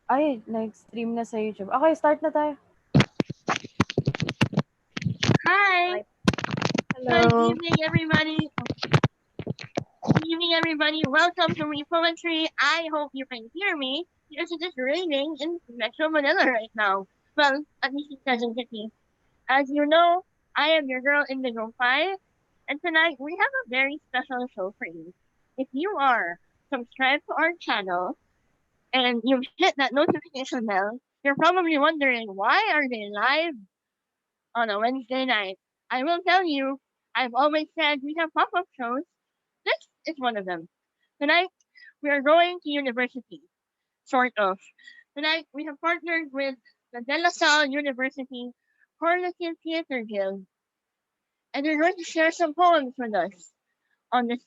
Ay, nag-stream na sa YouTube. Okay, start na tayo. Hi, good Hello. evening, everybody. Good evening, everybody. Welcome to Me Poetry. I hope you can hear me because it is raining in Metro Manila right now. Well, at least it doesn't hit me. As you know, I am your girl Indigo 5, and tonight we have a very special show for you. If you are subscribed to our channel and you've hit that notification bell, you're probably wondering why are they live on a Wednesday night. I will tell you, I've always said we have pop-up shows. This is one of them. Tonight, we are going to university, sort of. Tonight, we have partnered with the DLSU University Harlequin Theater Guild, and they're going to share some poems with us on this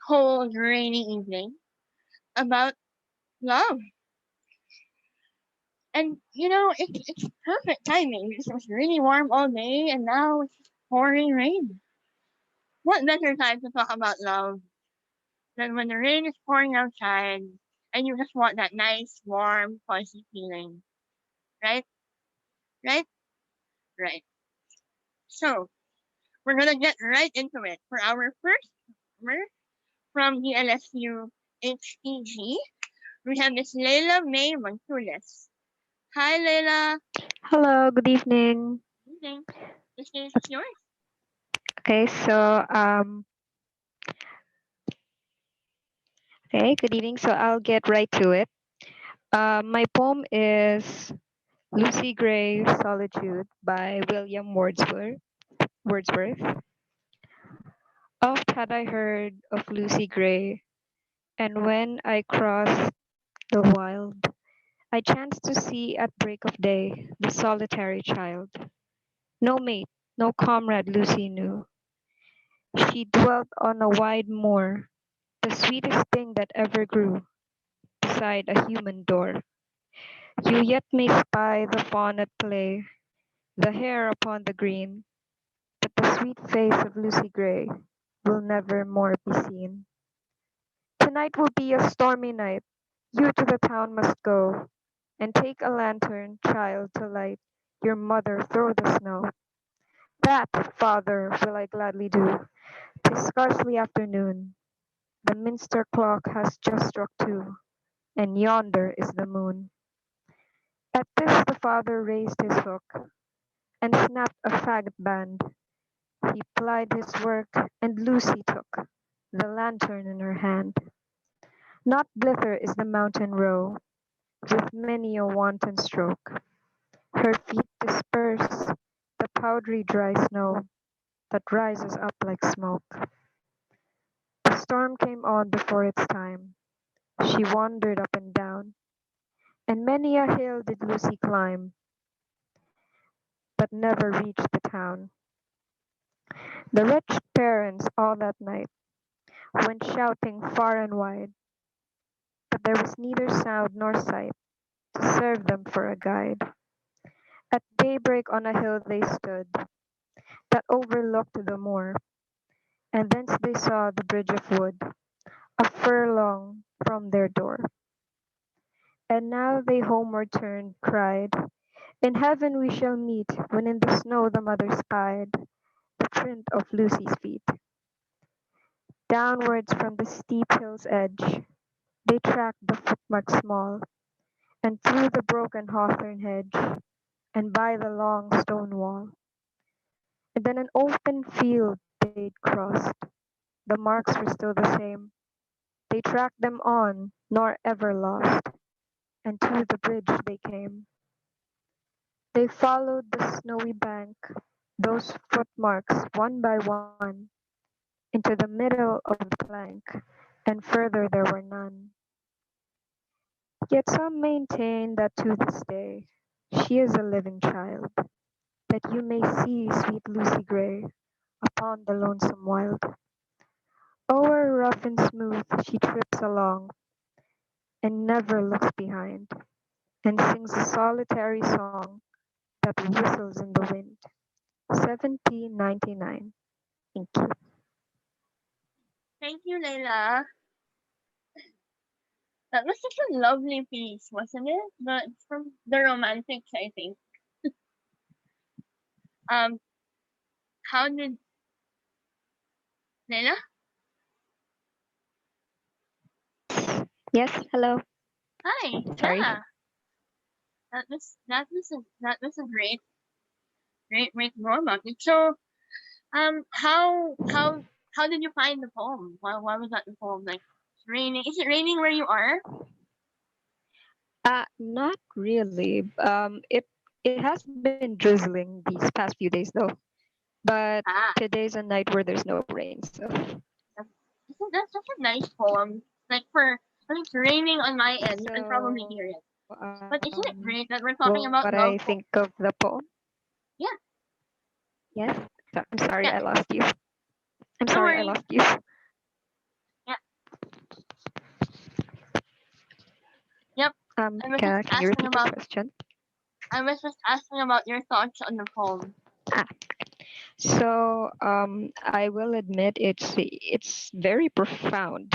cold, rainy evening about love. And it's perfect timing because it was really warm all day, and now it's pouring rain. What better time to talk about love than when the rain is pouring outside and you just want that nice, warm, fuzzy feeling? Right? Right? Right. So, we're gonna get right into it. For our first comer from DLSU HEG, we have Miss Leila May Mantules. Hi, Leila. Hello, good evening. Good evening. The stage is yours. Okay, good evening. So I'll get right to it. My poem is Lucy Gray's Solitude by William Wordsworth. Oft had I heard of Lucy Gray, and when I crossed the wild, I chanced to see at break of day the solitary child. No mate, no comrade Lucy knew. She dwelt on a wide moor, the sweetest thing that ever grew beside a human door. You yet may spy the fawn at play, the hare upon the green, but the sweet face of Lucy Gray will never more be seen. Tonight will be a stormy night. You to the town must go, and take a lantern, child, to light your mother through the snow. That, father, will I gladly do. 'Tis scarcely afternoon. The minster clock has just struck two, and yonder is the moon. At this the father raised his hook, and snapped a faggot band. He plied his work, and Lucy took the lantern in her hand. Not blither is the mountain row, with many a wanton stroke. Her feet disperse the powdery dry snow that rises up like smoke. The storm came on before its time. She wandered up and down, and many a hill did Lucy climb, but never reached the town. The wretched parents all that night went shouting far and wide, but there was neither sound nor sight to serve them for a guide. At daybreak on a hill they stood that overlooked the moor, and thence they saw the bridge of wood a furlong from their door. And now they homeward turned, cried, in heaven we shall meet, when in the snow the mother spied the print of Lucy's feet. Downwards from the steep hill's edge they tracked the footmarks small, and through the broken hawthorn hedge, and by the long stone wall. And then an open field they'd crossed. The marks were still the same. They tracked them on, nor ever lost, and to the bridge they came. They followed the snowy bank, those footmarks one by one, into the middle of the plank, and further there were none. Yet some maintain that to this day she is a living child, that you may see sweet Lucy Gray upon the lonesome wild. O'er rough and smooth she trips along, and never looks behind, and sings a solitary song that whistles in the wind. 1799. Thank you. Thank you, Leila. That was such a lovely piece, wasn't it? But it's from the Romantics, I think. Um, how did Nina? Yes, hello. Hi, Sorry. yeah. That was a great romantic. So, how did you find the poem? Why was that the poem? Like, it's raining. Is it raining where you are? Not really. It has been drizzling these past few days though. But Ah, today's a night where there's no rain, so that's, that's such a nice poem. Like when it's raining on my end, you can probably so hear it. But isn't it great that we're what talking I about think love of poems? the poem. Yeah, Yes. I'm sorry, I yeah. lost you. I'm No sorry, I worries. lost you. Yeah, yep. I was just Can you asking repeat the about. question? I was just asking about your thoughts on the poem. Ah, so I will admit it's very profound.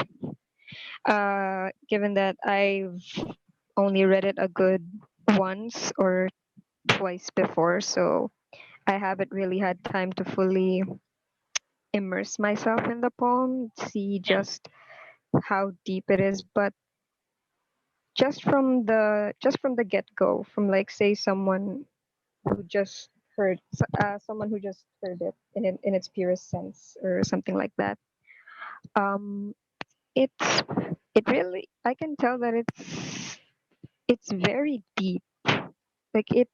Given that I've only read it a good once or twice before, so I haven't really had time to fully immerse myself in the poem, see Yeah, just how deep it is. But just from the get go, from like say who just someone who just heard it in its purest sense or something like that. Um, it's it really I can tell that it's very deep. Like it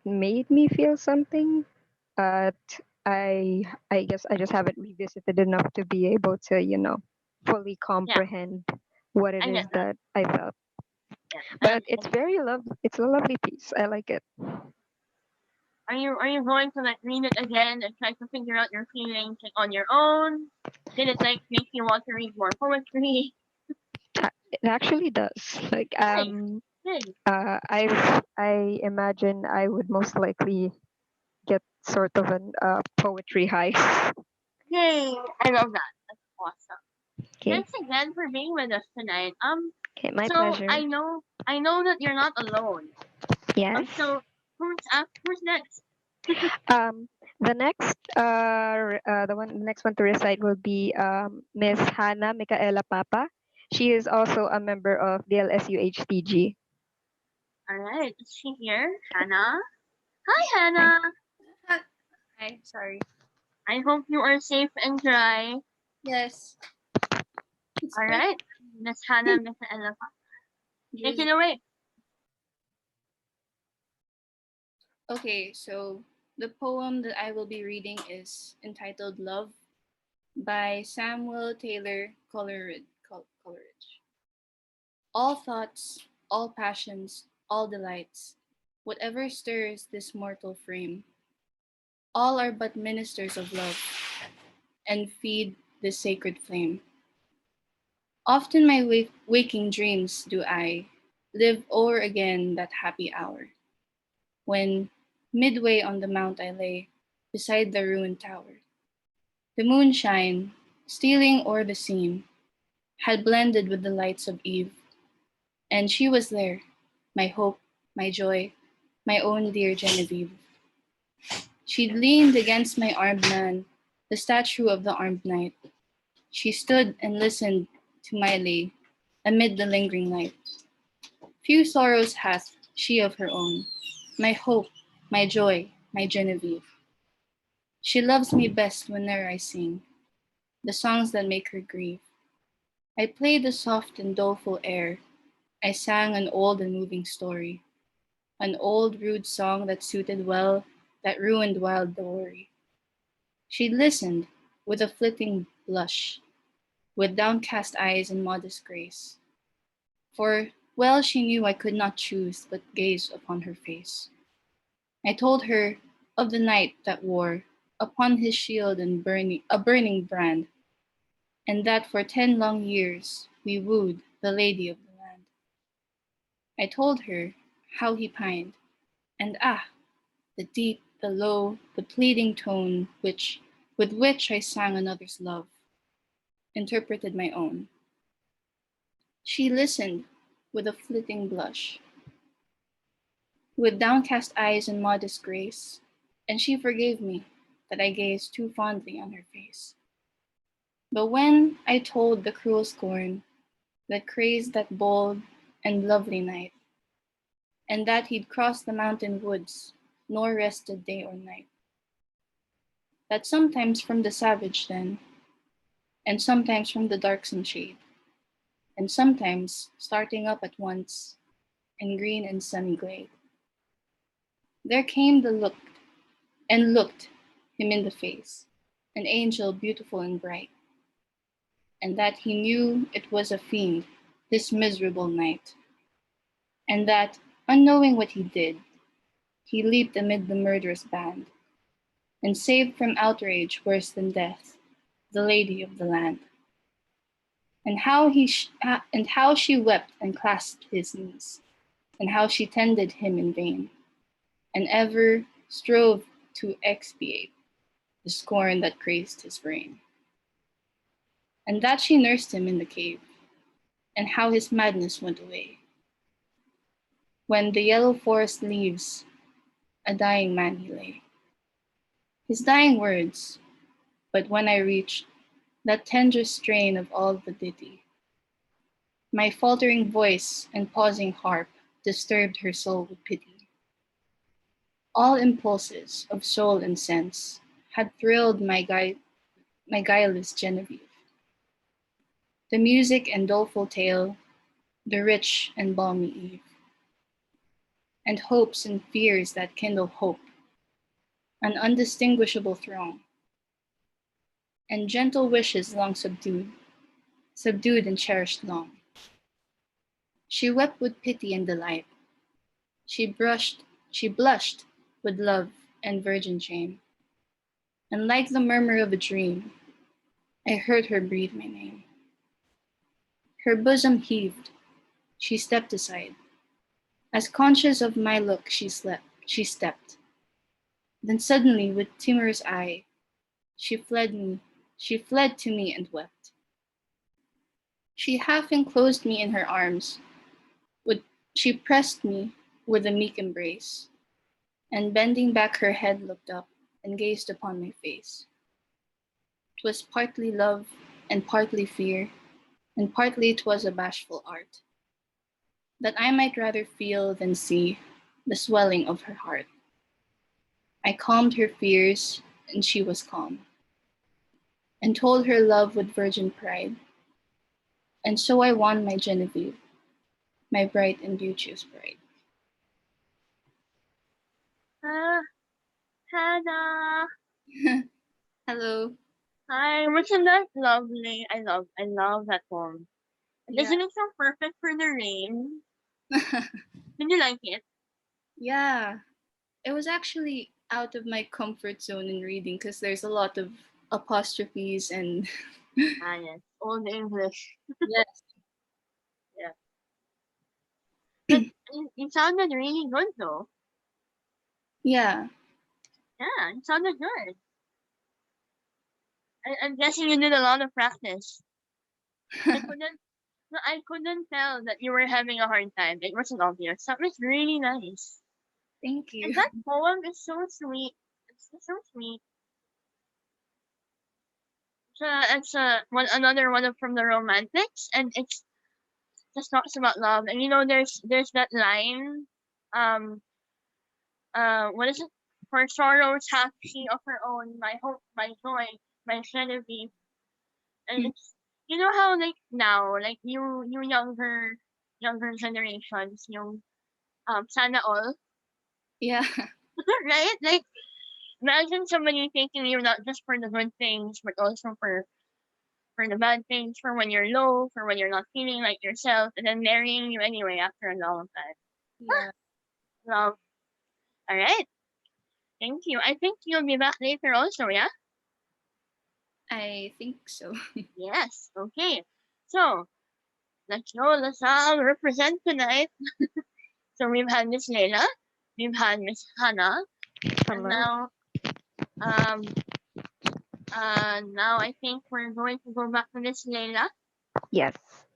made me feel something. But I guess I just haven't revisited enough to be able to fully yeah. comprehend what it I get is that. that I felt. Yeah, I But it's understand. very love. It's a lovely piece. I like it. Are you going to like read it again and try to figure out your feelings like, on your own? Did it like make you want to read more poetry? It actually does. Like Nice, good. I imagine I would most likely get sort of an poetry high. Yay! I love that. That's awesome. Okay. Thanks again for being with us tonight. Okay, my So pleasure. I know that you're not alone. Yes. So who's next? Um, the next one to recite will be Miss Hannah Micaela Papa. She is also a member of DLSU HTG. All right, is she here? Hannah. Hi, Hi. Hannah. Hi, sorry. I hope you are safe and dry. Yes, it's All quite right, Miss Hannah, Miss Ella, take it drizzly. away. Okay, so the poem that I will be reading is entitled Love by Samuel Taylor Coleridge. All thoughts, all passions, all delights, whatever stirs this mortal frame, all are but ministers of love and feed this sacred flame. Often my waking dreams do I live o'er again that happy hour when midway on the mount I lay, beside the ruined tower. The moonshine, stealing o'er the scene, had blended with the lights of eve, and she was there, my hope, my joy, my own dear Genevieve. She leaned against my armed man, the statue of the armed knight. She stood and listened to my lay amid the lingering night. Few sorrows hath she of her own, my hope, my joy, my Genevieve. She loves me best whene'er I sing the songs that make her grieve. I played a soft and doleful air. I sang an old and moving story, an old rude song that suited well that ruined wild glory. She listened with a flitting blush, with downcast eyes and modest grace, for well she knew I could not choose but gaze upon her face. I told her of the knight that wore upon his shield and a burning brand, and that for 10 long years we wooed the lady of the land. I told her how he pined, and the deep, the low, the pleading tone with which I sang another's love, interpreted my own. She listened with a flitting blush, with downcast eyes and modest grace, and she forgave me that I gazed too fondly on her face. But when I told the cruel scorn that crazed that bold and lovely knight, and that he'd crossed the mountain woods, nor rested day or night, that sometimes from the savage den, and sometimes from the darksome shade, and sometimes starting up at once in green and sunny glade, there came the look, and looked him in the face, an angel beautiful and bright, and that he knew it was a fiend, this miserable night, and that, unknowing what he did, he leaped amid the murderous band, and saved from outrage worse than death the lady of the land. And how she wept and clasped his knees, and how she tended him in vain, and ever strove to expiate the scorn that crazed his brain. And that she nursed him in the cave, and how his madness went away, when the yellow forest leaves a dying man he lay. His dying words, but when I reached that tender strain of all the ditty, my faltering voice and pausing harp disturbed her soul with pity. All impulses of soul and sense had thrilled my guileless Genevieve. The music and doleful tale, the rich and balmy eve, and hopes and fears that kindle hope, an undistinguishable throng, and gentle wishes long subdued, subdued and cherished long. She wept with pity and delight. She blushed with love and virgin shame. And like the murmur of a dream, I heard her breathe my name. Her bosom heaved, she stepped aside. As conscious of my look, she stepped. Then suddenly, with timorous eye, she fled to me and wept. She half enclosed me in her arms, with, she pressed me with a meek embrace, and bending back her head looked up and gazed upon my face. 'Twas partly love and partly fear, and partly 'twas a bashful art, that I might rather feel than see the swelling of her heart. I calmed her fears, and she was calm, and told her love with virgin pride, and so I won my Genevieve, my bright and beauteous bride. Ah, Hannah. Hello. Hi, wasn't that lovely? I love that poem. And Yeah. isn't it so perfect for the rain? Did you like it? Yeah. It was actually out of my comfort zone in reading because there's a lot of apostrophes and Ah, yes. Old English. yes. Yeah. But it sounded really good though. Yeah. Yeah, it sounded good. I'm guessing you did a lot of practice. I couldn't no, I couldn't tell that you were having a hard time. It wasn't obvious. That was really nice. Thank And you. that poem is so sweet. It's so sweet. It's another one from the romantics, and it's just talks about love. And you know, there's that line, um, what is it? For sorrows hath she of her own, my hope, my joy, my Genevieve. And Mm, it's you know how like now, like you younger generations, yung sana all, yeah. right? Like imagine somebody taking you not just for the good things, but also for the bad things, for when you're low, for when you're not feeling like yourself, and then marrying you anyway after a long time. Yeah. Love. All right. Thank you. I think you'll be back later also, yeah? I think so. Yes. Okay. So let's go. Let's all represent tonight. So we've had Miss Leila, we've had Miss Hannah, and Hello. um now I think we're going to go back to Miss Leila. Yes.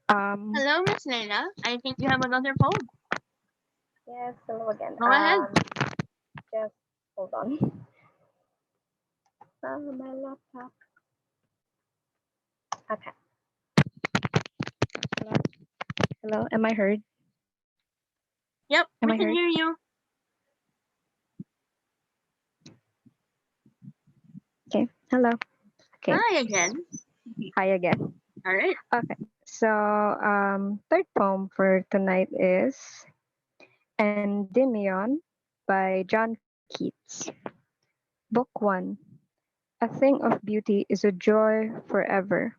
Um, Hello, Miss Layla. I think you have another poem. yes, hello again. Go ahead. Just hold on. My laptop. Okay. Hello. Hello. Am I heard? Yep, Am we I can heard? hear you. Okay. Hello. Okay. Hi again. Hi again. All right. Okay. So, third poem for tonight is Endymion by John Keats. Book 1. A thing of beauty is a joy forever.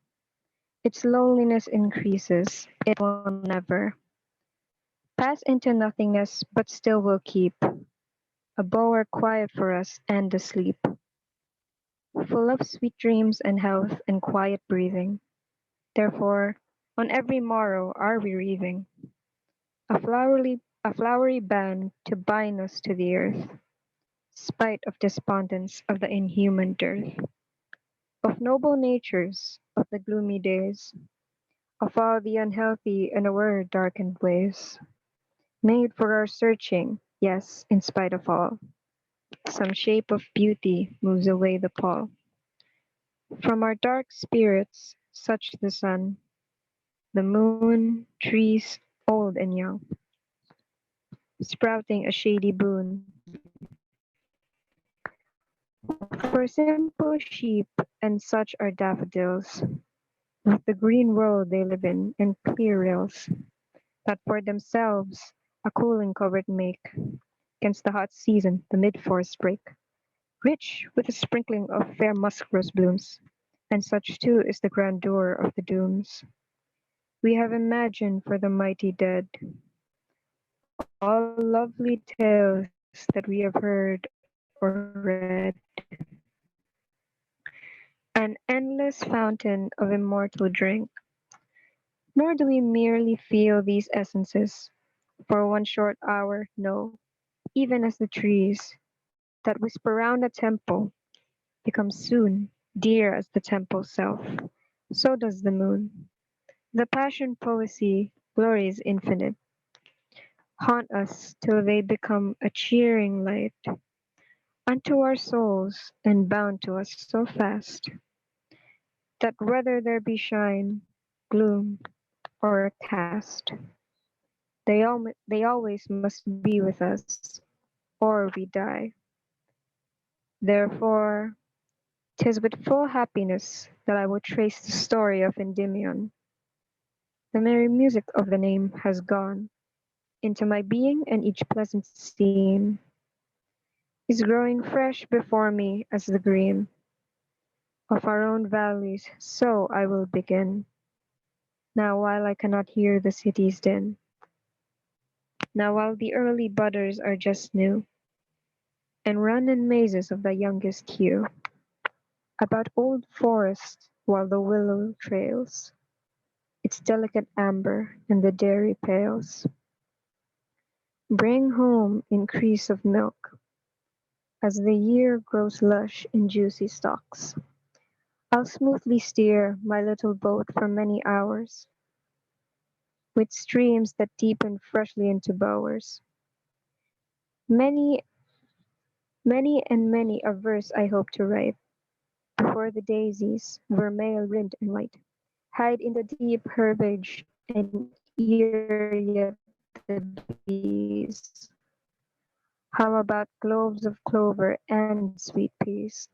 Its loneliness increases, it will never pass into nothingness, but still will keep a bower quiet for us and asleep, full of sweet dreams and health and quiet breathing. Therefore, on every morrow are we wreathing a flowery band to bind us to the earth, spite of despondence of the inhuman dearth, of noble natures, of the gloomy days, of all the unhealthy and aware darkened ways, made for our searching, yes, in spite of all, some shape of beauty moves away the pall. From our dark spirits, such the sun, the moon, trees, old and young, sprouting a shady boon. For simple sheep and such are daffodils, with the green world they live in, and clear rills, that for themselves a cooling covert make, against the hot season the mid-forest break, rich with a sprinkling of fair musk rose blooms, and such too is the grandeur of the dooms we have imagined for the mighty dead, all lovely tales that we have heard or read, an endless fountain of immortal drink. Nor do we merely feel these essences for one short hour, no, even as the trees that whisper round a temple become soon dear as the temple's self, so does the moon. The passion poesy, glories infinite, haunt us till they become a cheering light unto our souls and bound to us so fast that whether there be shine, gloom, or a cast, they always must be with us, or we die. Therefore, 'tis with full happiness that I will trace the story of Endymion. The merry music of the name has gone into my being, and each pleasant scene is growing fresh before me as the green of our own valleys. So I will begin, now while I cannot hear the city's din, now while the early budders are just new, and run in mazes of the youngest hue, about old forests while the willow trails its delicate amber and the dairy pails bring home increase of milk as the year grows lush in juicy stalks. I'll smoothly steer my little boat for many hours, with streams that deepen freshly into bowers. Many, many and many a verse I hope to write before the daisies, vermeil rimmed and white, hide in the deep herbage and ear yet the bees. How about groves of clover and sweet peas?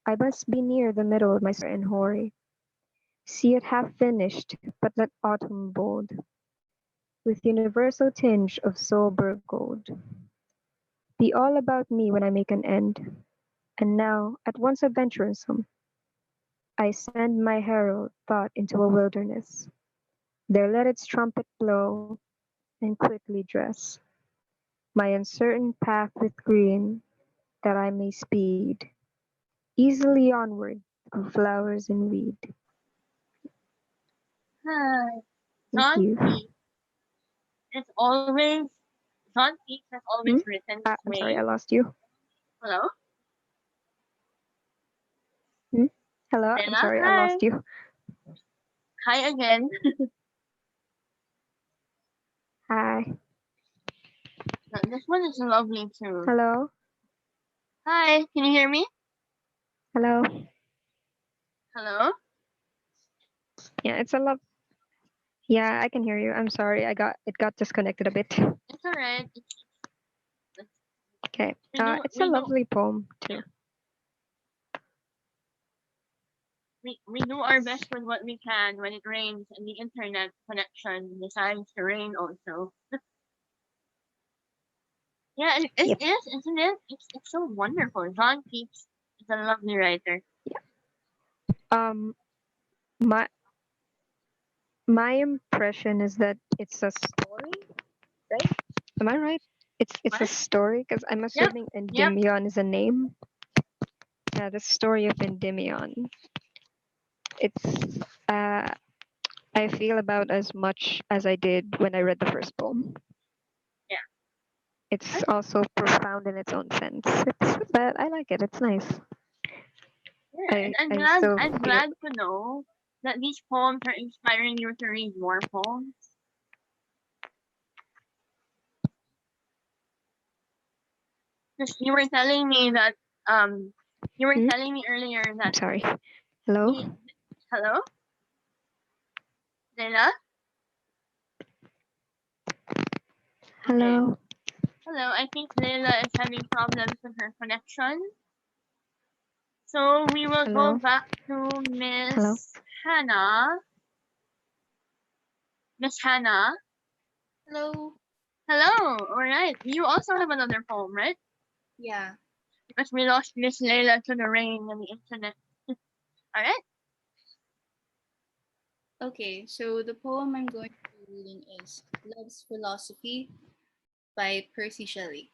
I must be near the middle of my summer and hoary. See it half finished, but let autumn bold, with universal tinge of sober gold, be all about me when I make an end. And now, at once adventuresome, I send my herald thought into a wilderness. There let its trumpet blow, and quickly dress my uncertain path with green, that I may speed easily onward through flowers and weed. Hi. Thank John you. Keats is always John Keats has always Hmm? written this I'm sorry, way. I lost you. Hello? Hmm? Hello, I'm Lena? sorry, I Hi. lost you. Hi again. Hi. This one is lovely too. Hello. Hi, can you hear me? Hello. Hello? Yeah, it's a love. Yeah, I can hear you. I'm sorry. It got disconnected a bit. It's alright. Okay. It's a We do lovely poem too. we do our best with what we can when it rains and the internet connection decides to rain also. Yeah, it Yep. is, isn't it? It's so wonderful. John Keats is a lovely writer. Um, my my impression is that it's a story, right? Am I right? It's a What? story because I'm Yep, assuming yep. Endymion is a name. Yeah, the story of Endymion. It's uh I feel about as much as I did when I read the first poem. Yeah. It's also profound in its own sense. But I like it. It's nice. Yeah, and I still I'm feel glad to know that these poems are inspiring you to read more poems. Because you were hmm? telling me earlier I'm that sorry. Hello? the hello, Leila? Okay. Hello? Hello, I think Leila is having problems with her connection. So we will go Hello? back to Hello? Hannah. Miss Hannah. Hello. Hello. All right. You also have another poem, right? Yeah. Because we lost Miss Leila to the rain and the internet. All right. Okay, so the poem I'm going to be reading is Love's Philosophy by Percy Shelley.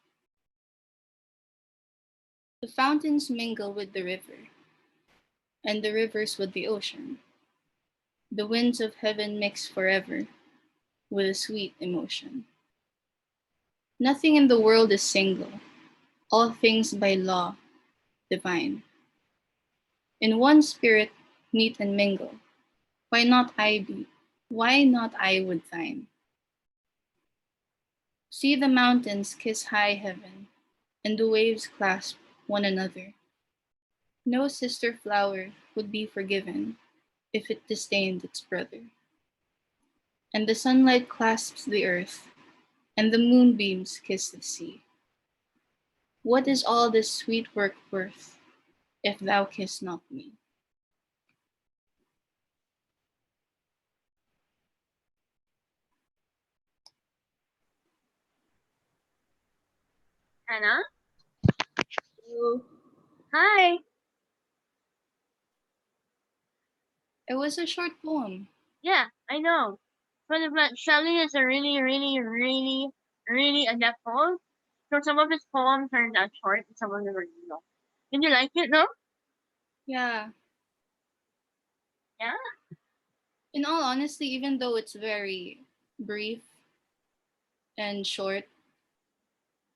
The fountains mingle with the river, and the rivers with the ocean. The winds of heaven mix forever with a sweet emotion. Nothing in the world is single, all things by law divine. In one spirit meet and mingle. Why not I be? Why not I with thine? See the mountains kiss high heaven, and the waves clasp one another. No sister flower would be forgiven if it disdained its brother. And the sunlight clasps the earth, and the moonbeams kiss the sea. What is all this sweet work worth, if thou kiss not me? Hannah. So Hi. it was a short poem. Yeah, I know. But Shelley is a really adept poet. So some of his poems are that short and some of them are long. Did you like it, no? Yeah. Yeah. In all honesty, even though it's very brief and short,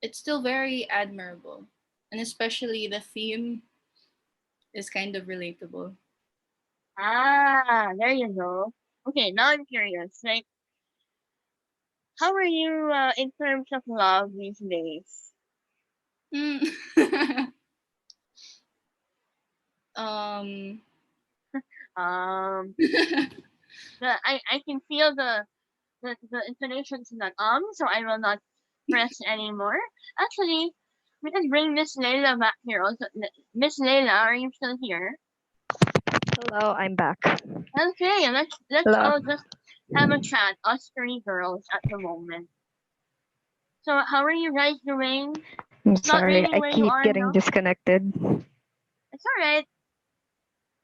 it's still very admirable. And especially the theme is kind of relatable. Ah, there you go. Okay, now I'm curious. Like, how are you in terms of love these days? Mm. um Um, I can feel the intonations in that so I will not press anymore. Actually, we can bring Miss Layla back here also. Miss Layla, are you still here? Hello, I'm back. Okay, let's Hello. all just have a chat, us three girls at the moment. So how are you guys doing? I'm It's not sorry. raining I where you keep are, getting no? disconnected. It's alright.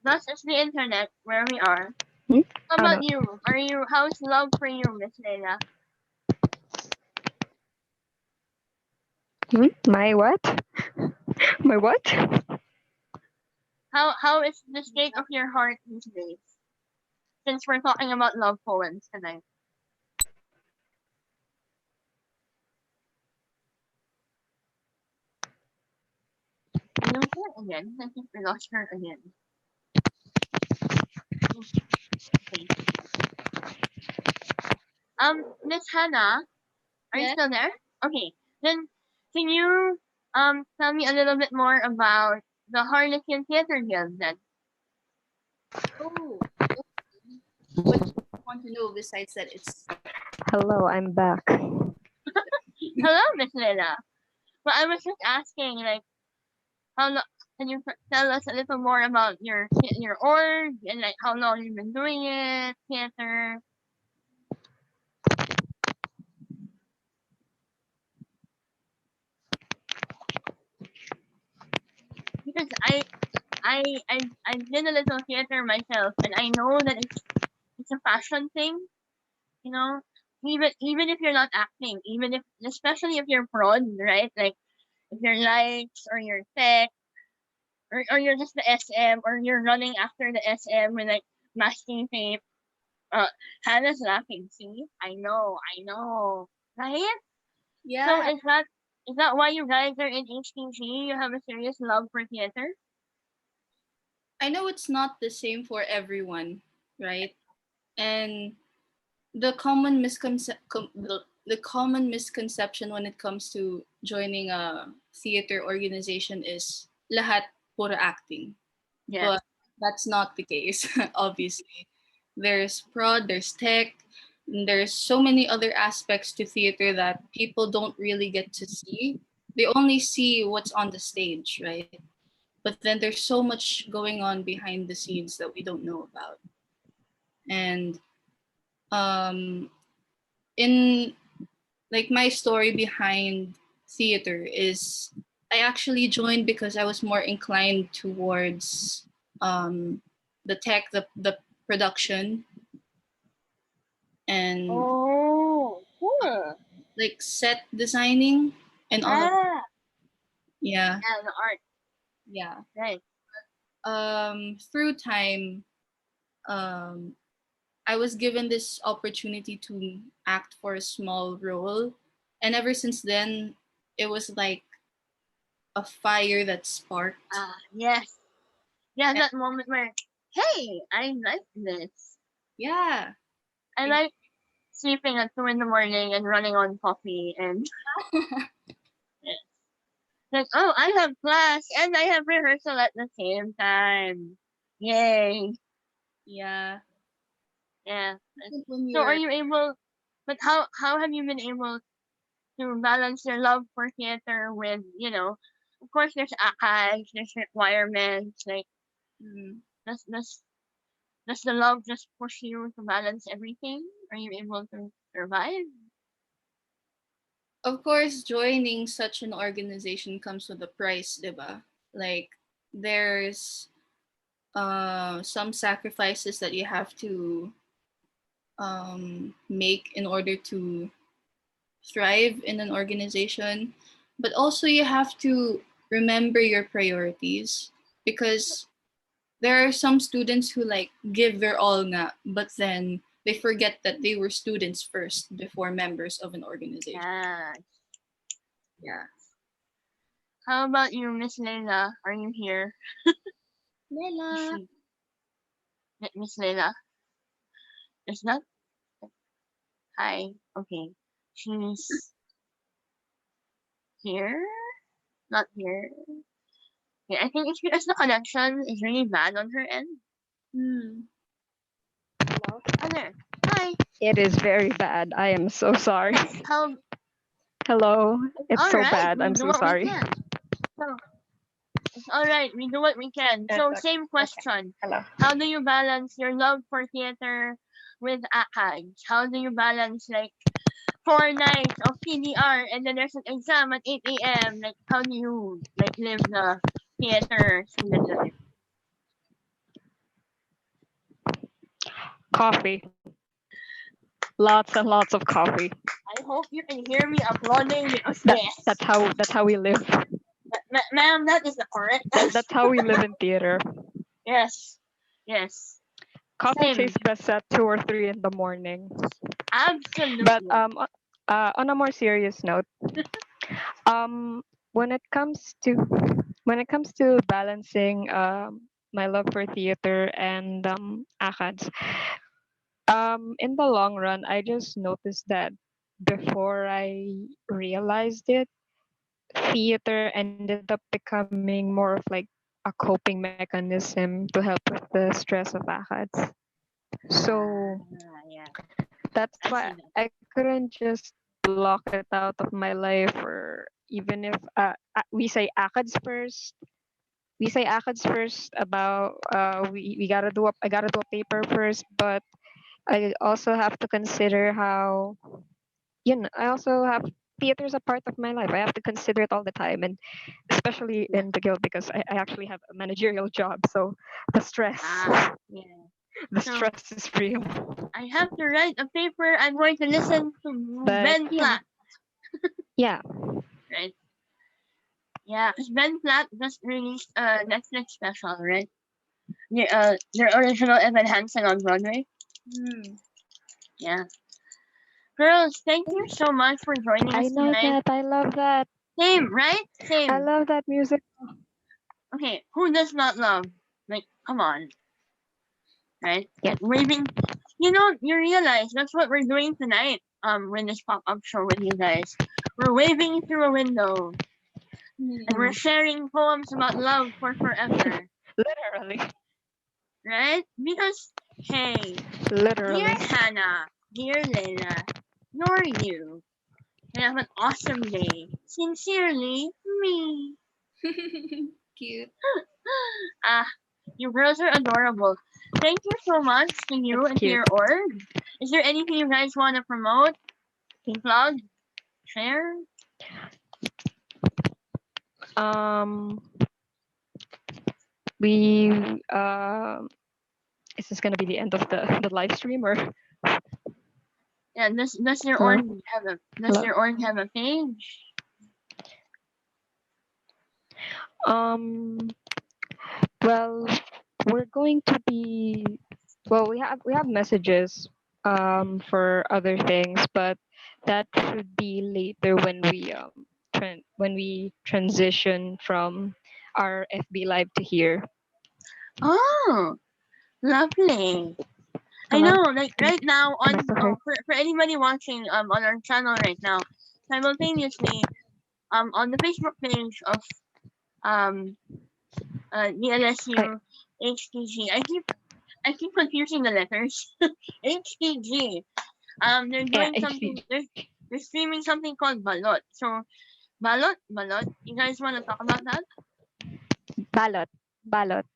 Thus is the internet where we are. Hmm? How Oh no. about you? How's love for you, Miss Layla? Hmm? My what? My what? How is the state of your heart these days? Since we're talking about love poems tonight. We lose her again. I think we lost her again. Okay. Miss Hannah, are you Yes. still there? Okay. Then can you tell me a little bit more about the Harlequin Theater Guild then? Oh, what do you want to know besides that it's Hello, I'm back. Hello, Miss Lila. Well, I was just asking, like, how long? Can you tell us a little more about your org and like how long you've been doing it, theater? Because I did a little theater myself, and I know that it's a passion thing. You know, even if you're not acting, even if especially if you're prod, right? Like if you're lights or you're tech or you're just the SM or you're running after the SM with like masking tape. Uh, Hannah's laughing. See, I know, right? So yeah. is that why you guys are in HTG? You have a serious love for theater? I know it's not the same for everyone, right? And the common the common misconception when it comes to joining a theater organization is lahat puro acting. Yes. But that's not the case, obviously. There's prod, there's tech, and there's so many other aspects to theater that people don't really get to see. They only see what's on the stage, right? But then there's so much going on behind the scenes that we don't know about. And um, in like my story behind theater is I actually joined because I was more inclined towards um, the tech, the production, and Oh, cool. like set designing and all of Ah, yeah, yeah, the art. yeah. Right. Through time, um, I was given this opportunity to act for a small role, and ever since then, it was like a fire that sparked. Ah, yes. Yeah, that moment where, hey, I like this. Yeah. I like sleeping at 2 in the morning and running on coffee and like, oh, I have class and I have rehearsal at the same time. Yay. Yeah. Yeah. I think when So are you're you able, but how have you been able to balance your love for theater with, of course there's academics, there's requirements, like mm, does does does the love just push you to balance everything? Are you able to survive? of course joining such an organization comes with a price, diba? Like there's some sacrifices that you have to make in order to thrive in an organization, but also you have to remember your priorities because there are some students who like give their all nga, but then they forget that they were students first before members of an organization. Yeah. Yeah. How about you, Miss Leila? Are you here? Is Lela. she Miss Leila? Is that hi? Okay. She's here? Not here. Yeah, I think it's because the connection is really bad on her end. Hmm. Hello? Oh, there. Hi. It is very bad. I am so sorry. How? Hello. It's All so right. bad. We I'm do so what we sorry. can. So it's all right. We do what we can. It's So okay. same Okay. question. Hello. How do you balance your love for theater with ACAD? How do you balance like 4 nights of PDR and then there's an exam at 8 a.m.? Like how do you like live the theater student life? Coffee. Lots and lots of coffee. I hope you can hear me applauding because That yes, that's how we live. ma'am, that is the correct That's how we live in theater. Yes, yes, Coffee same, tastes best at 2 or 3 in the morning. But absolutely. on a more serious note, um, when it comes to balancing my love for theater and ACADS, In the long run, I just noticed that before I realized it, theater ended up becoming more of like a coping mechanism to help with the stress of ACADS. So Yeah. that's I why see that. I couldn't just block it out of my life, or even if we say ACADS first. We say ACADS first about we gotta do I gotta do a paper first, but I also have to consider how, I also have theater is a part of my life. I have to consider it all the time, and especially Yeah. in the guild because I actually have a managerial job. So the stress, Yeah. the So stress is real. I have to write a paper. I'm going to listen to But Ben yeah, Platt, yeah. right? Yeah, 'cause Ben Platt just released a Netflix special, right? Their original Evan Hansen on Broadway. Hmm. Yeah. Girls, thank you so much for joining I us know tonight. that. I love that. Same, right? I Same. love that music. Okay, who does not love? Like, come on, right? Yes. Like waving. You realize that's what we're doing tonight. With this pop-up show with you guys, we're waving through a window and Hmm. we're sharing poems about love for forever, Literally. right? Because hey, dear Literally. Hannah, dear Layla, nor you, and have an awesome day. Sincerely, me. Cute. Ah, you girls are adorable. Thank you so much to you That's and to cute. your org. Is there anything you guys want to promote, plug, share? Um, we is this gonna be the end of the live stream or Yeah, does your hello? org have a does Hello. your org have a page? Um, well, we're going to be we have messages for other things, but that should be later when we transition from our FB live to here. Oh, lovely. I Hello? know, like right now Am I still heard? for anybody watching on our channel right now, simultaneously on the Facebook page of um I, DLSU HTG. I keep confusing the letters. HTG. They're yeah, doing something. HDG. They're streaming something called Balot. So Balot. You guys want to talk about that? Ballot. Ballot.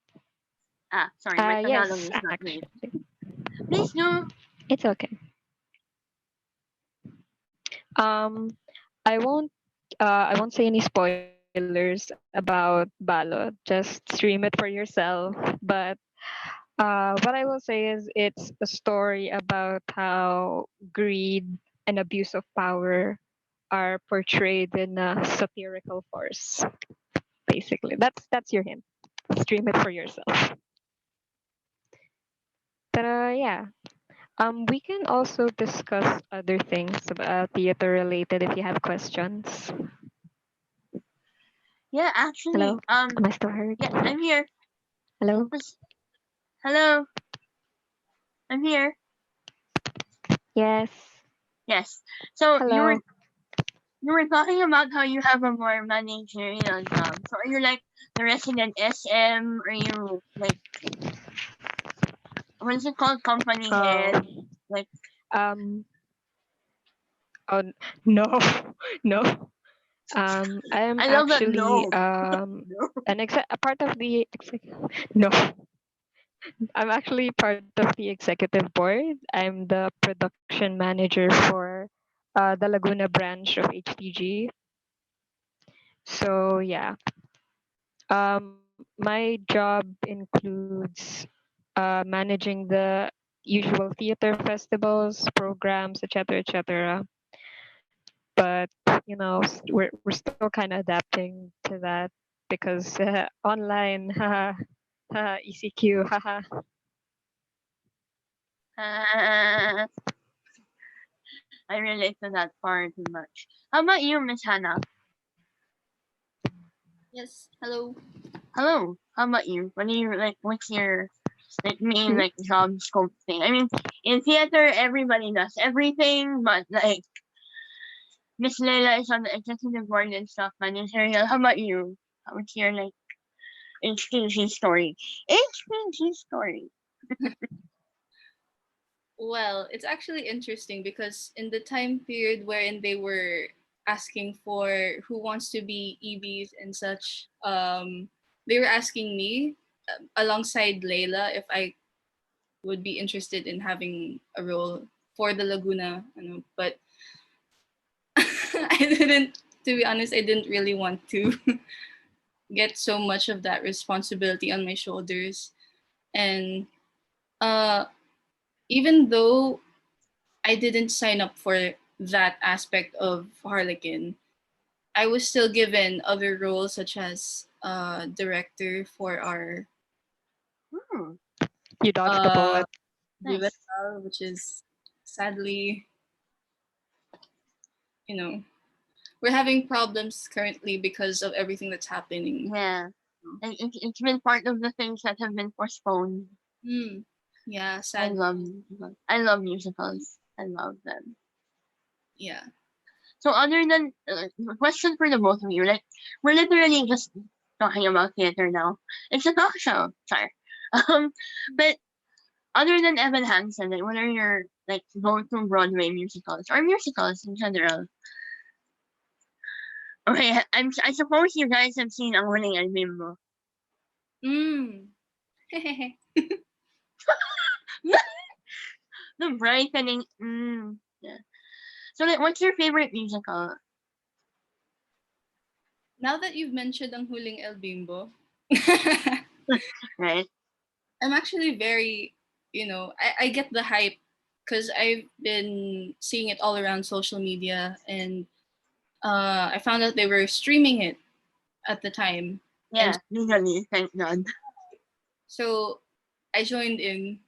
Sorry, my Tagalog Yes, is not great. actually. Please do. It's okay. Um, I won't I won't say any spoilers about Ballot. Just stream it for yourself. But what I will say is it's a story about how greed and abuse of power are portrayed in a satirical force. Basically, that's your hint. Stream it for yourself. But yeah, we can also discuss other things about theater related if you have questions. Yeah, actually, Hello, am I still heard? yes, I'm here. Hello. Just, hello, I'm here. Yes. Yes. So Hello. you were talking about how you have a more managerial job. So are you like the resident SM? Are you like what is it called? Company Oh. head? Like Um. Oh no, no. I am I love that actually no. No. a part of the no. I'm actually part of the executive board. I'm the production manager for the Laguna branch of HTG. So yeah, my job includes managing the usual theater festivals, programs, etc., etc. But we're still kind of adapting to that because online, haha, haha, ECQ, haha. Uh, I relate to that far too much. How about you, Miss Hannah? Yes. Hello. Hello. How about you? What do you like? What's your like main like job scope thing. I mean, in theater everybody does everything, but like Miss Leila is on the executive board and stuff managerial. How about you? What's your like HPG story? HPG story. Well, it's actually interesting because in the time period wherein they were asking for who wants to be EBs and such, they were asking me alongside Layla if I would be interested in having a role for the Laguna, but I didn't. To be honest, I didn't really want to get so much of that responsibility on my shoulders, and uh, even though I didn't sign up for that aspect of Harlequin, I was still given other roles such as director for our Hmm, You dodged the uh, bullet. nice. Vivetal, which is sadly, you know, we're having problems currently because of everything that's happening. Yeah. And it's been part of the things that have been postponed. Hmm. Yeah, I sad. love I love musicals. I love them. Yeah. So other than question for the both of you, like we're literally just talking about theater now. It's a talk show, sorry. Um, but other than Evan Hansen, like what are your like go-to Broadway musicals or musicals in general? Okay, I suppose you guys have seen Ang Huling Albim. Mm. The brightening. Yeah. So like, what's your favorite musical? Now that you've mentioned ang huling El Bimbo, Right. I'm actually very, I get the hype because I've been seeing it all around social media, and I found out they were streaming it at the time. And Yeah, legally, thank God. so I joined in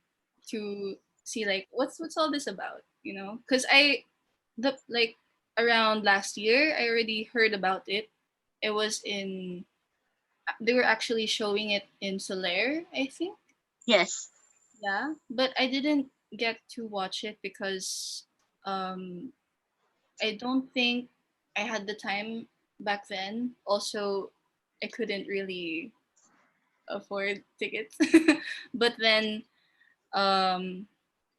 to see like what's all this about, because the like around last year I already heard about it. It was in They were actually showing it in Soler, I think. Yes. Yeah, but I didn't get to watch it because um I don't think I had the time back then. Also, I couldn't really afford tickets. But then um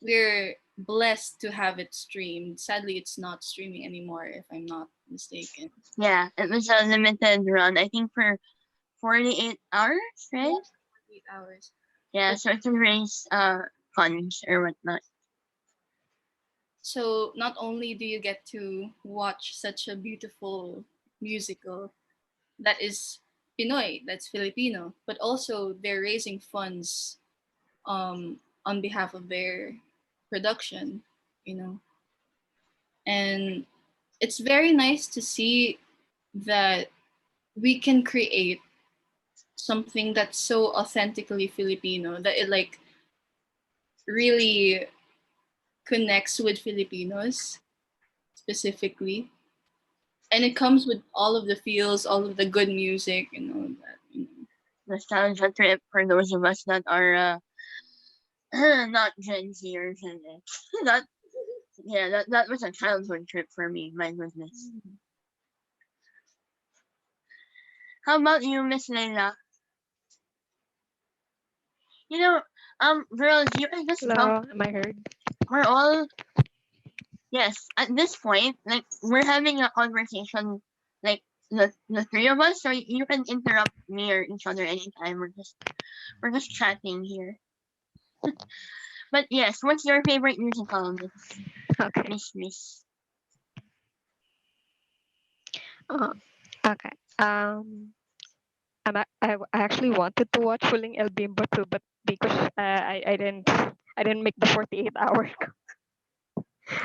we're blessed to have it streamed. Sadly, it's not streaming anymore if I'm not mistaken. Yeah, it was a limited run. I think for 48 hours, Yeah, right? 8 hours. Yeah, But so to raise funds or whatnot. so not only do you get to watch such a beautiful musical that is Pinoy, that's Filipino, but also they're raising funds on behalf of their production, you know. And it's very nice to see that we can create something that's so authentically Filipino that it like really connects with Filipinos specifically. And it comes with all of the feels, all of the good music, and all of that. Nostalgia trip for those of us that are not Gen Zers and that yeah, that was a childhood trip for me, my goodness. How about you, Miss Layla? You know, girls, you can just jump. Hello, am I heard? We're all yes, at this point, like we're having a conversation like the three of us, so you can interrupt me or each other anytime. We're just chatting here. But yes, what's your favorite musical, Okay. Miss? Uh, okay. I actually wanted to watch Fuling El Bimbo too, but because I didn't make the 48 hours,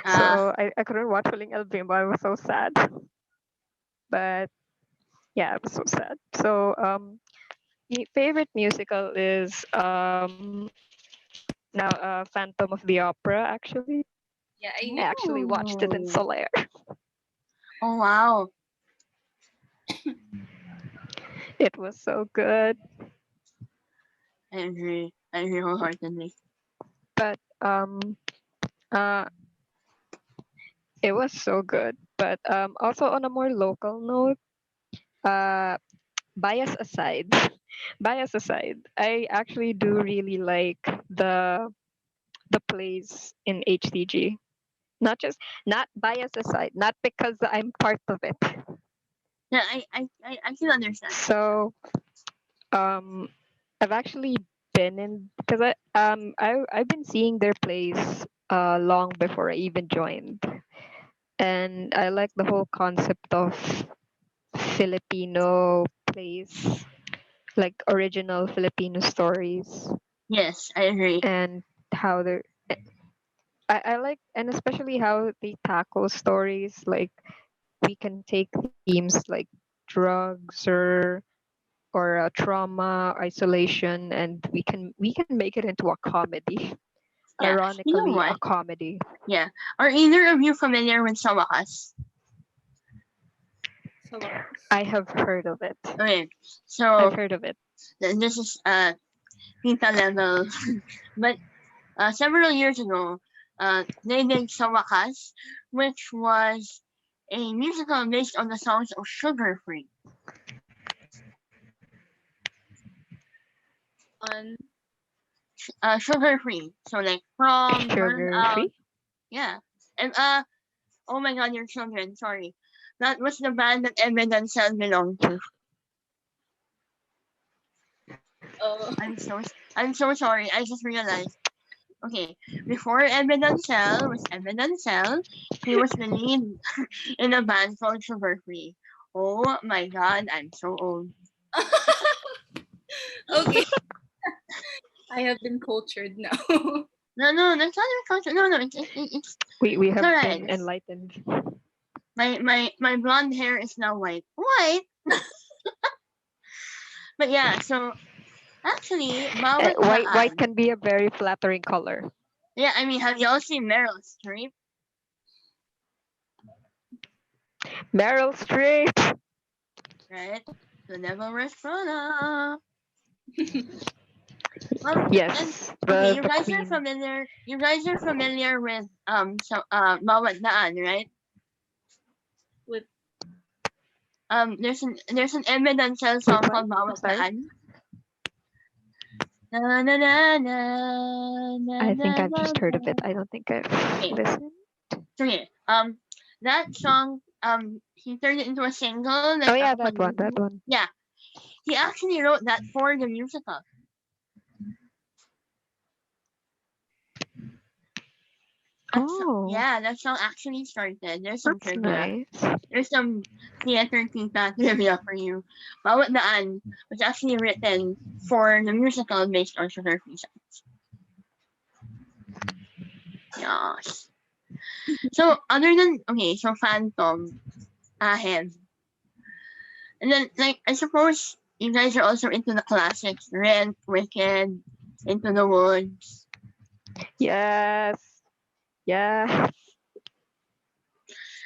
Ah, so I couldn't watch Fuling El Bimbo. I was so sad. But yeah, I was so sad. So favorite musical is now Phantom of the Opera. Actually, Yeah, I actually watched it in ooh, Soler. oh wow, It was so good. I agree. I agree wholeheartedly. But uh, it was so good. But also on a more local note, uh, bias aside, bias aside, I actually do really like the plays in HTG. Not bias aside, not because I'm part of it. Yeah, I can understand. So um, I've actually been in because I've been seeing their plays long before I even joined, and I like the whole concept of Filipino plays, like original Filipino stories, Yes, I agree. and how they're. I like, and especially how they tackle stories like we can take themes like drugs or trauma, isolation, and we can make it into a comedy. Yeah. You know Ironically, a what? comedy. Yeah. Are either of you familiar with Sawakas? So I have heard of it. Okay. I've So heard of it. this is Tita level. But several years ago, they did Sawakas, which was a musical based on the songs of Sugar Free. on Sugar Free. So like Prom, Burn Sugar Out, free. yeah. And oh my god, your children, sorry. That was the band that Evidence Cell belonged to. oh I'm so sorry. I just realized. Okay, before Evidence Cell was Evidence Cell, he was the lead in a band called Sugar Free. Oh my god, I'm so old. okay. I have been cultured now. No, no, that's not your culture. No, no, We it's have alright. been enlightened. My blonde hair is now white. White? But yeah, so actually, Bawat White Daan. can be a very flattering color. Yeah, I mean, have y'all seen Meryl Streep? Meryl Streep. Right? The Devil Wears Prada. Well, and Yes, okay, the queen. You guys are familiar with Bawat Daan, right? With There's an Evanescence With song what? called I'm Bawat sorry. Daan. Na na na na na I na think I've na just heard of na. it. I don't think I've Okay, listened. so yeah, that song he turned it into a single Oh like a yeah, couple that years one. That ago. one. Yeah, he actually wrote that for the musical. Oh, Yeah, that song actually started. There's some that's trivia. nice. There's some theater tita trivia for you. Bawat Daan was actually written for the musical based on Sugar Free songs. Yes. So other than okay, so Phantom, Ahem, and then like I suppose you guys are also into the classics, Rent, Wicked, Into the Woods. Yes. Yeah.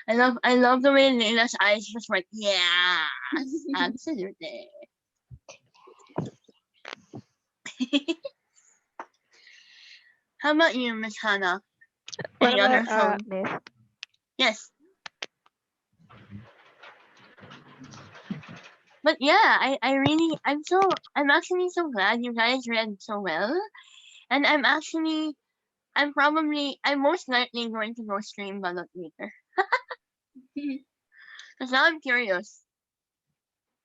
I love the way Layla's eyes just went, yes, absolutely. How about you, Miss Hannah? What Any about other song? Miss? Yes. But yeah, I'm actually so glad you guys read so well. And I'm most likely going to go stream Balot later. Because now I'm curious.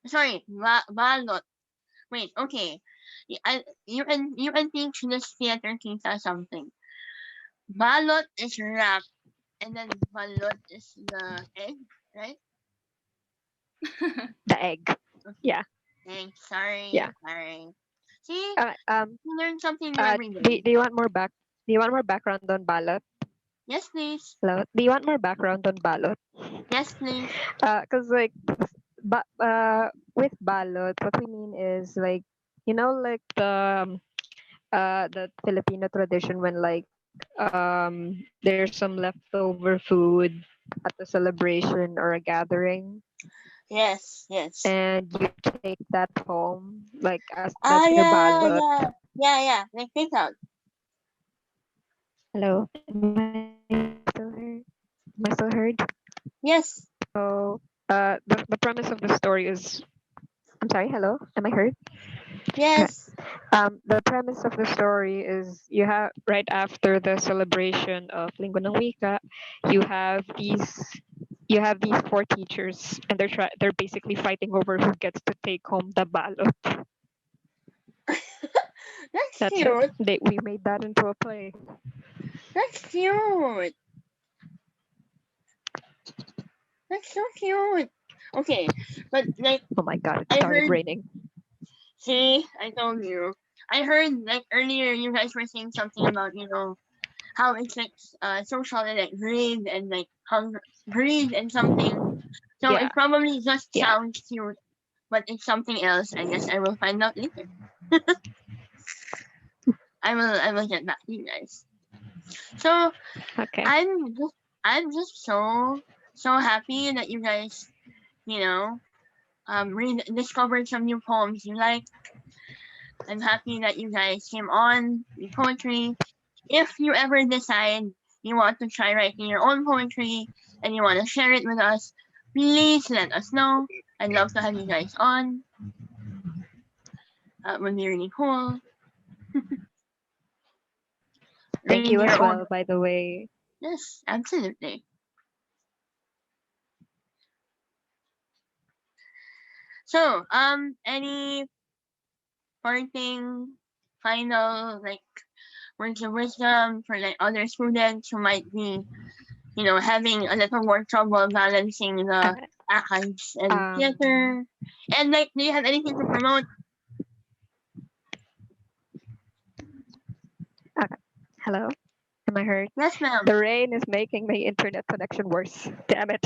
Sorry, Balot. Wait, okay. You can teach this theater kita something. Balot is rap, and then balot is the egg, right? The egg. Okay. Yeah. Thanks. Sorry. Yeah. Sorry. See, Uh, um. you learn something new every Do day. you want more back? Do you want more background on ballot? Yes, please. Hello? Do you want more background on ballot? Yes, please. Cause like, with ballot, what we mean is like, like the Filipino tradition when like there's some leftover food at the celebration or a gathering. Yes, yes. and you take that home, like as that's Ah, your yeah, ballot. yeah. Yeah, yeah. Like this out. Hello, am I still heard? Am I still heard? Yes. So, the premise of the story is, I'm sorry, hello, am I heard? Okay. Yes. The premise of the story is you have right after the celebration of Linggo ng Wika, you have these four teachers, and they're basically fighting over who gets to take home the ballot. That's That's it. cute. We made that into a play. That's cute. That's so cute. Okay, but like Oh my god, it I started heard, raining. see, I told you. I heard like earlier you guys were saying something about how it's like social and like greed and like hunger, greed and something. So Yeah, it probably just yeah. sounds cute, but it's something else. I guess I will find out later. I will get back to you guys. So Okay. I'm just I'm just so happy that you guys you know discovered some new poems you like. I'm happy that you guys came on with poetry. If you ever decide you want to try writing your own poetry and you want to share it with us, please let us know. I'd love to have you guys on. It would be really cool. Thank Reading you your as own. well, by the way. Yes, absolutely. So, any parting final like words of wisdom for like other students who might be having a little more trouble balancing the Uh, acads and um. theater. And like, do you have anything to promote? Okay. Hello. Am I heard? Yes, ma'am. The rain is making my internet connection worse. Damn it.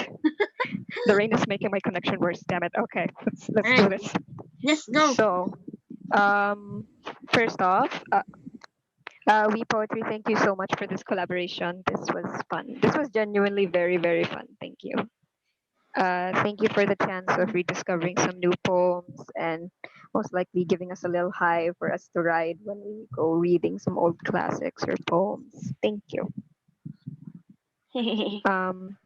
The rain is making my connection worse. Damn it. Okay, let's Alright, do this. yes, go. So, um, first off, we poetry. Thank you so much for this collaboration. This was fun. This was genuinely very very fun. Thank you. Thank you for the chance of rediscovering some new poems and most likely giving us a little high for us to ride when we go reading some old classics or poems. Thank you. Um,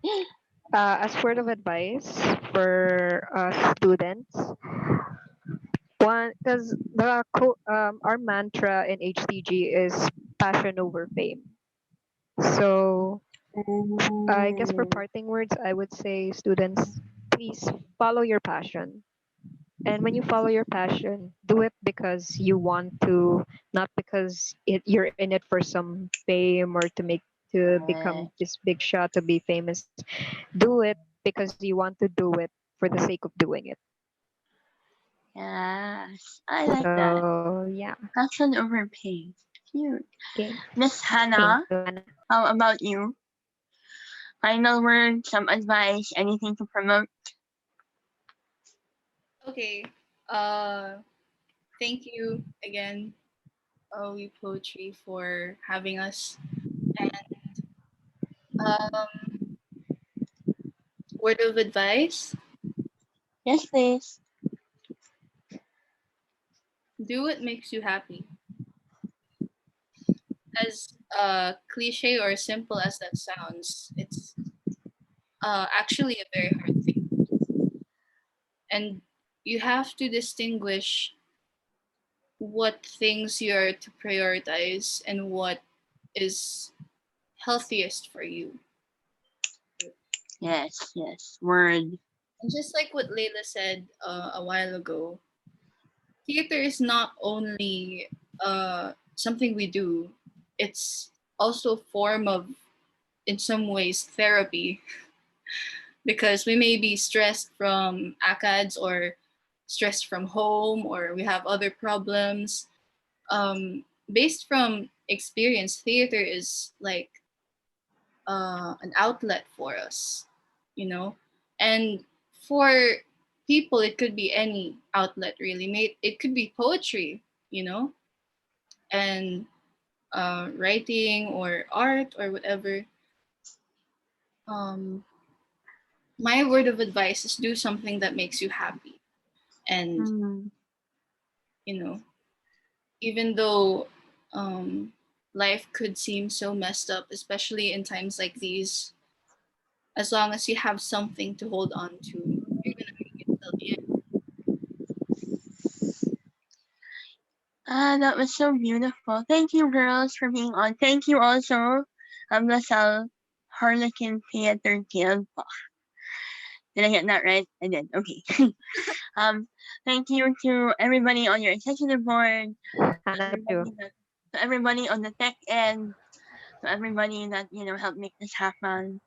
as word of advice for students, one, because our mantra in HTG is passion over fame. So I guess for Ooh. parting words, I would say students, please follow your passion. And when you follow your passion, do it because you want to, not because you're in it for some fame or to Yeah. become this big shot to be famous. Do it because you want to do it for the sake of doing it. Yes, I like that. So yeah. Passion over pain. Cute. Okay. Miss Thank Hannah, you, Anna. how about you? Final word, some advice, anything to promote? Okay. Uh, Thank you again, We Poetry, for having us. And um, word of advice: Yes, please. do what makes you happy. As cliche or simple as that sounds, it's actually a very hard thing, and you have to distinguish what things you are to prioritize and what is healthiest for you. Yes, yes. Word. And just like what Layla said a while ago, theater is not only something we do, it's also a form of, in some ways, therapy, because we may be stressed from ACADS or stressed from home, or we have other problems. Based from experience, theater is like an outlet for us, you know? And for people, it could be any outlet really. It could be poetry, you know, and writing or art or whatever. Um, my word of advice is do something that makes you happy. And, Mm. you know, even though um, life could seem so messed up, especially in times like these, as long as you have something to hold on to, you're gonna make it till the end. That was so beautiful. Thank you, girls, for being on. Thank you also, LaSalle Harlequin Theater Guild. Did I get that right? I did. Okay. um, Thank you to everybody on your executive board, to Hannah too. everybody that, to everybody on the tech end, to everybody that helped make this happen.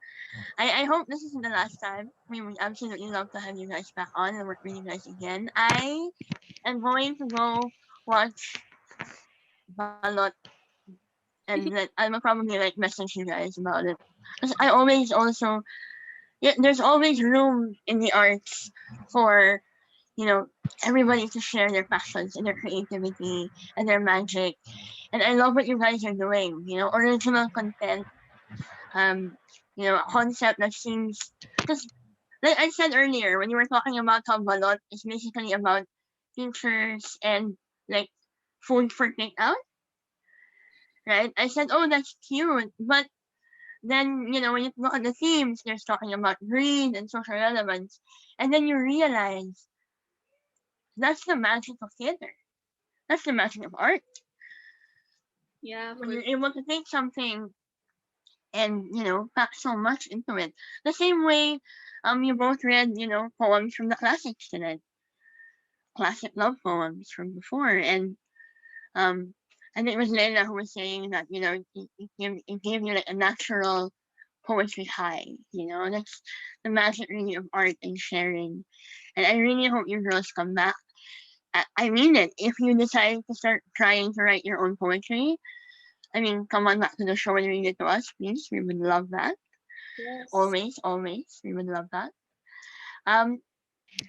I hope this isn't the last time. We would absolutely love to have you guys back on and work with you guys again. I am going to go watch Balot and I'm probably message you guys about it. 'Cause I always also there's always room in the arts for you know everybody to share their passions and their creativity and their magic. And I love what you guys are doing. Original content. Um, a concept that seems because like I said earlier when you were talking about how balot is basically about features and like food for takeout, right? I said, oh, that's cute, but then when you look at the themes, there's talking about greed and social relevance, and then you realize that's the magic of theater. That's the magic of art. Yeah, When for you're able to take something and pack so much into it. The same way, you both read poems from the classics tonight, classic love poems from before, and um, I think it was Leila who was saying that it gave you like a natural poetry high. That's the magic really of art and sharing. And I really hope your girls come back. I mean it. If you decide to start trying to write your own poetry, I mean, come on back to the show and read it to us, please. We would love that. yes. Always, always. We would love that. Um,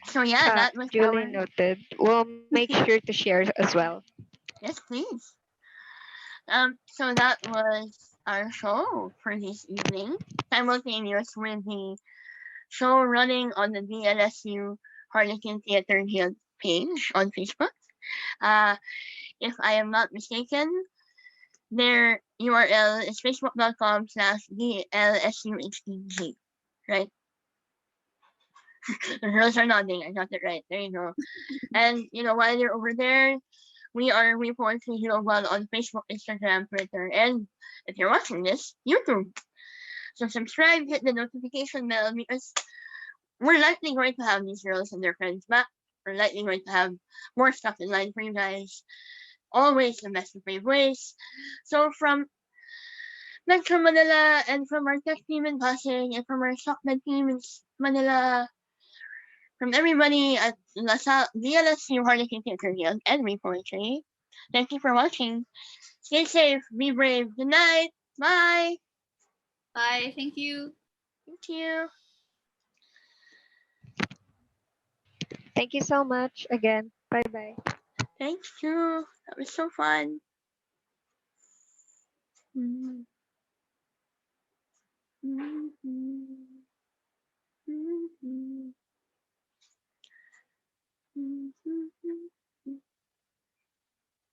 so yeah, that was Duly our noted. We'll make sure to share as well. yes, please. So that was our show for this evening, simultaneous with the show running on the DLSU Harlequin Theater Guild page on Facebook. Uh, if I am not mistaken, their URL is facebook.com/DLSUHTG. Right? The girls are nodding. I got it right. There you go. And while you're over there, we are Reporting Global on Facebook, Instagram, Twitter, and if you're watching this, YouTube. So subscribe, hit the notification bell because we're likely going to have these girls and their friends back. We're likely going to have more stuff in line for you guys. Always the best of brave ways. So from Metro Manila and from our tech team in Pasig and from our Shockmed team in Manila, from everybody at DLSU Harlequin Theater Guild and Me Poetry, thank you for watching. Stay safe, be brave. Good night. Bye. Bye. Thank you. Thank you. Thank you so much again. Bye bye. Thank you. That was so fun. Mhm. Mhm. Mhm. Mhm.